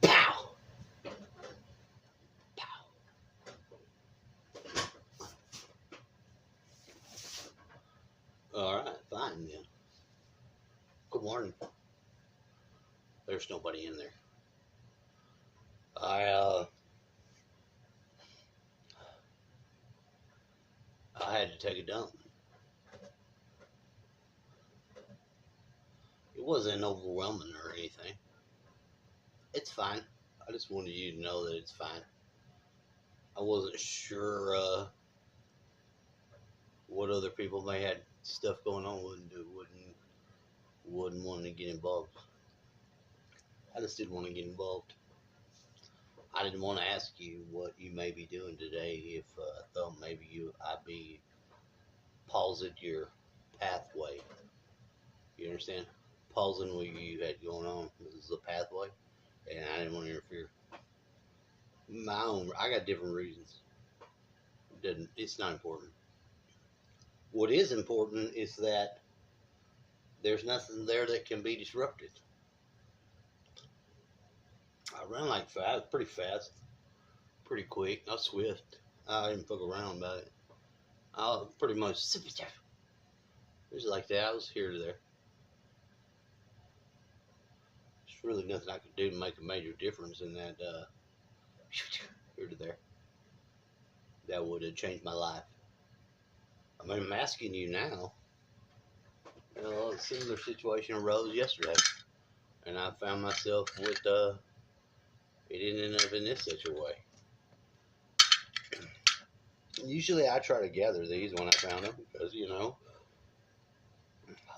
Pow! Pow! Alright, fine then. Good morning. There's nobody in there. I had to take a dump. It wasn't overwhelming or anything. It's fine. I just wanted you to know that it's fine. I wasn't sure what other people may had stuff going on wouldn't want to get involved. I just didn't want to get involved. I didn't want to ask you what you may be doing today if I thought maybe I'd be pausing your pathway. You understand? Pausing what you had going on. This is a pathway, and I didn't want to interfere. I got different reasons. It's not important. What is important is that there's nothing there that can be disrupted. I ran like fast, pretty quick. I was swift. I didn't fuck around about it. I pretty much just like that. I was here to there. There's really nothing I could do to make a major difference in that here to there. That would have changed my life. I mean, I'm asking you now. You know, a similar situation arose yesterday, and I found myself with it ended up in this such a way. Usually I try to gather these when I found them because, you know,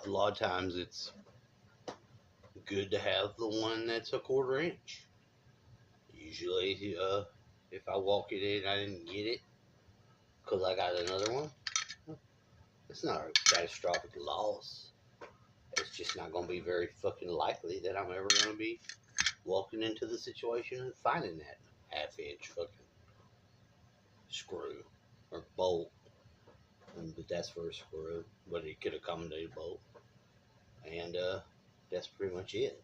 a lot of times it's good to have the one that's a 1/4 inch. Usually if I walk it in and I didn't get it because I got another one, it's not a catastrophic loss. It's just not going to be very fucking likely that I'm ever going to be walking into the situation and finding that 1/2 inch fucking screw or bolt. But that's for a screw, but it could accommodate a bolt. And that's pretty much it.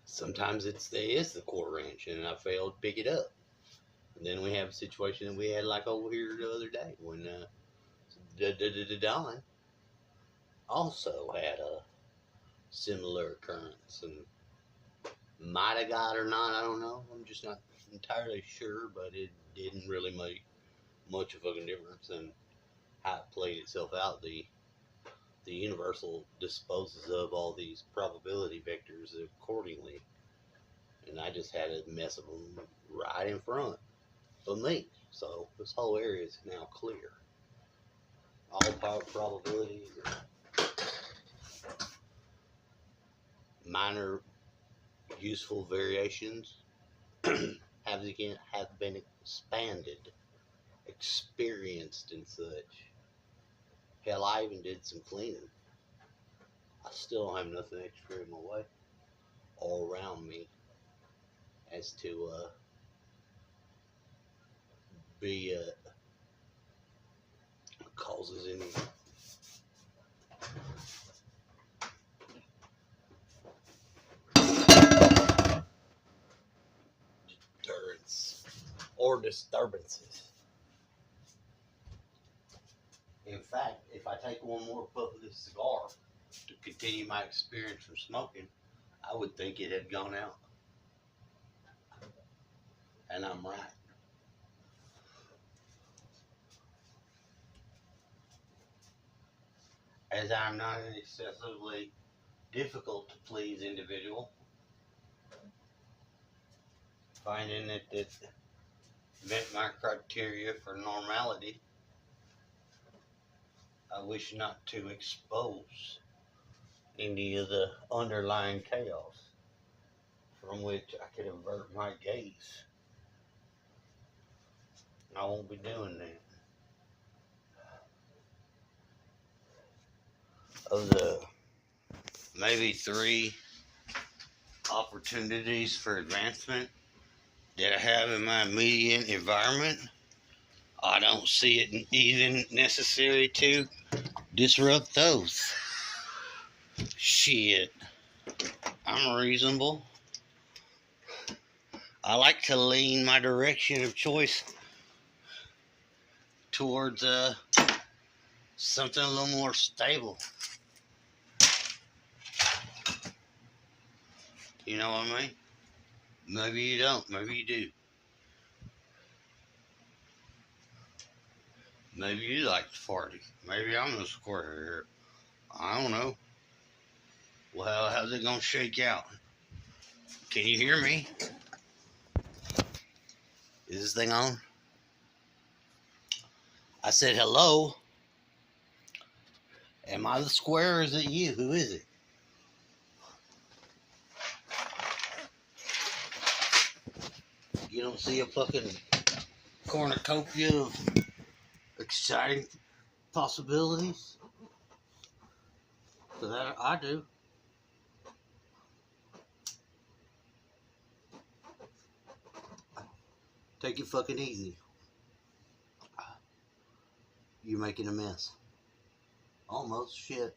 Sometimes it is the 1/4 inch and I failed to pick it up. And then we have a situation that we had like over here the other day when Don also had a similar occurrence and might have got or not, I don't know. I'm just not entirely sure, but it didn't really make much of a fucking difference in how it played itself out. The universal disposes of all these probability vectors accordingly, and I just had a mess of them right in front of me. So this whole area is now clear. All probabilities, minor useful variations have been expanded, experienced, and such. Hell, I even did some cleaning. I still don't have nothing extra in my way or around me as to be causes any deterrence or disturbances. In fact, if I take one more puff of this cigar to continue my experience from smoking, I would think it had gone out. And I'm right. As I'm not an excessively difficult to please individual, finding that met my criteria for normality, I wish not to expose any of the underlying chaos from which I could avert my gaze. I won't be doing that. Of the maybe 3 opportunities for advancement that I have in my immediate environment, I don't see it even necessary to disrupt those. Shit. I'm reasonable. I like to lean my direction of choice towards something a little more stable. You know what I mean? Maybe you don't. Maybe you do. Maybe you like to party. Maybe I'm the square here. I don't know. Well, how's it gonna shake out? Can you hear me? Is this thing on? I said hello. Am I the square or is it you? Who is it? You don't see a fucking cornucopia of exciting possibilities? So that I do. Take it fucking easy. You're making a mess. Almost shit.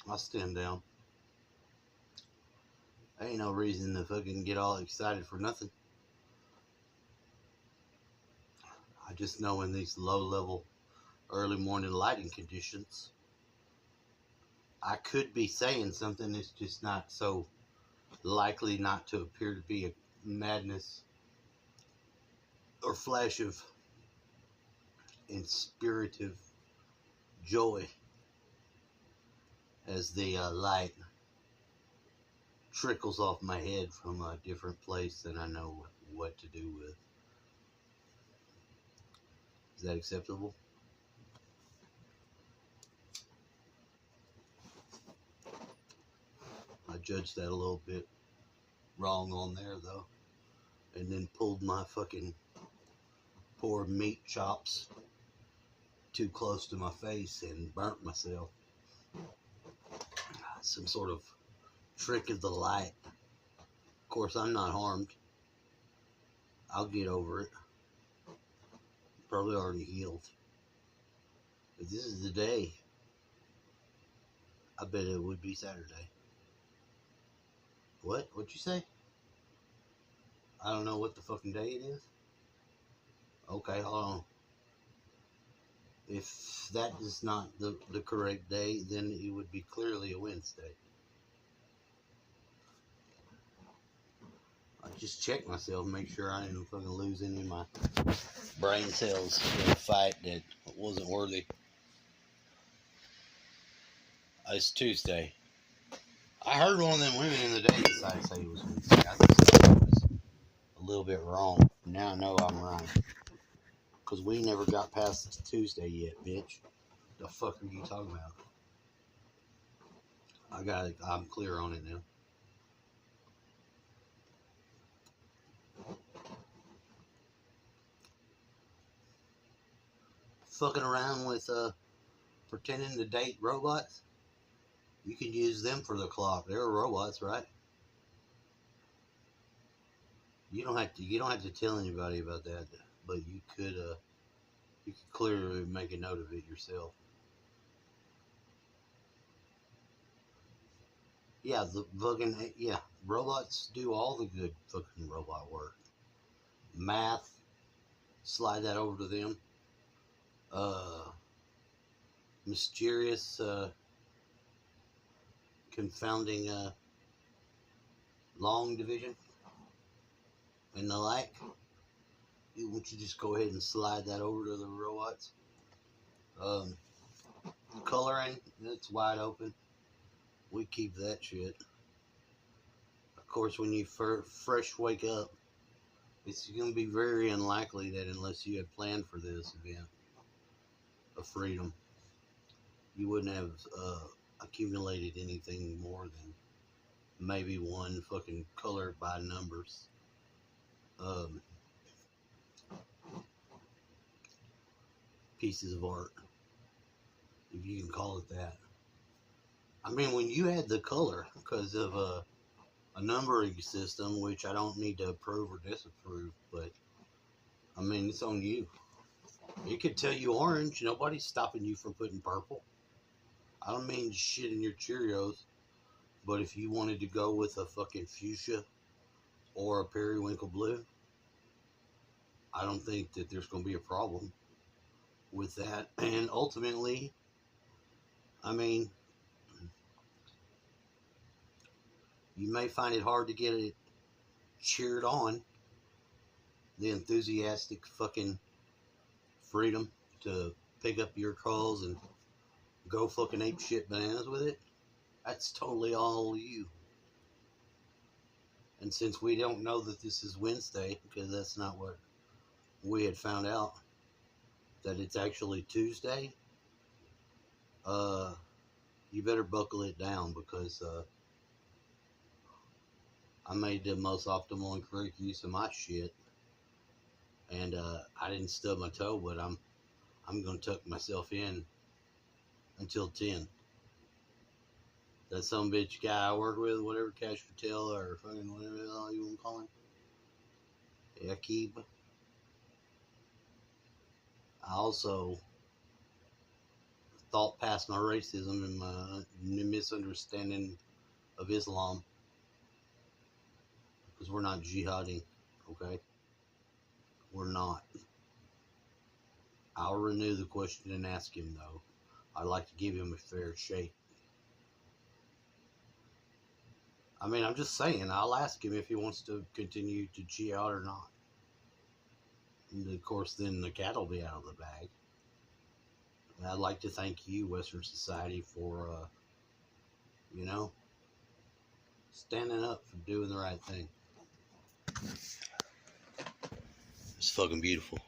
I'll stand down. Ain't no reason to fucking get all excited for nothing. I just know in these low level early morning lighting conditions, I could be saying something that's just not so likely not to appear to be a madness or flash of inspiritive joy as the light trickles off my head from a different place than I know what to do with. Is that acceptable? I judged that a little bit wrong on there though, and then pulled my fucking poor meat chops too close to my face and burnt myself. Some sort of trick of the light. Of course, I'm not harmed. I'll get over it. Probably already healed. If this is the day, I bet it would be Saturday. What? What'd you say? I don't know what the fucking day it is. Okay, hold on. If that is not the correct day, then it would be clearly a Wednesday. I just checked myself, make sure I didn't fucking lose any of my brain cells in a fight that wasn't worthy. It's Tuesday. I heard one of them women in the day decide to say it was Wednesday. I just thought it was a little bit wrong. Now I know I'm right. Because we never got past Tuesday yet, bitch. The fuck are you talking about? I'm clear on it now. Fucking around with pretending to date robots. You can use them for the clock. They're robots, right? You don't have to tell anybody about that, but you could clearly make a note of it yourself. Yeah, robots do all the good fucking robot work. Math, slide that over to them. Mysterious, confounding long division and the like. Would you just go ahead and slide that over to the robots? Coloring, it's wide open. We keep that shit. Of course, when you fresh wake up, it's going to be very unlikely that unless you had planned for this event of freedom, you wouldn't have accumulated anything more than maybe one fucking color by numbers pieces of art, if you can call it that. I mean, when you had the color because of a numbering system, which I don't need to approve or disapprove, but I mean, it's on you. It could tell you orange. Nobody's stopping you from putting purple. I don't mean shit in your Cheerios. But if you wanted to go with a fucking fuchsia or a periwinkle blue, I don't think that there's going to be a problem with that. And ultimately, I mean, you may find it hard to get it cheered on, the enthusiastic fucking freedom to pick up your calls and go fucking ape shit bananas with it. That's totally all you. And since we don't know that this is Wednesday, because that's not what we had found out, that it's actually Tuesday, you better buckle it down, because I made the most optimal and correct use of my shit, and I didn't stub my toe, but I'm gonna tuck myself in until 10. That some bitch guy I work with, whatever, cash retail or fucking whatever the hell you want to call him, Akib. I also thought past my racism and my misunderstanding of Islam, because we're not jihading, okay? We're not. I'll renew the question and ask him, though. I'd like to give him a fair shake. I mean, I'm just saying, I'll ask him if he wants to continue to jihad or not. And of course, then the cat will be out of the bag. And I'd like to thank you, Western society, for, standing up for doing the right thing. It's fucking beautiful.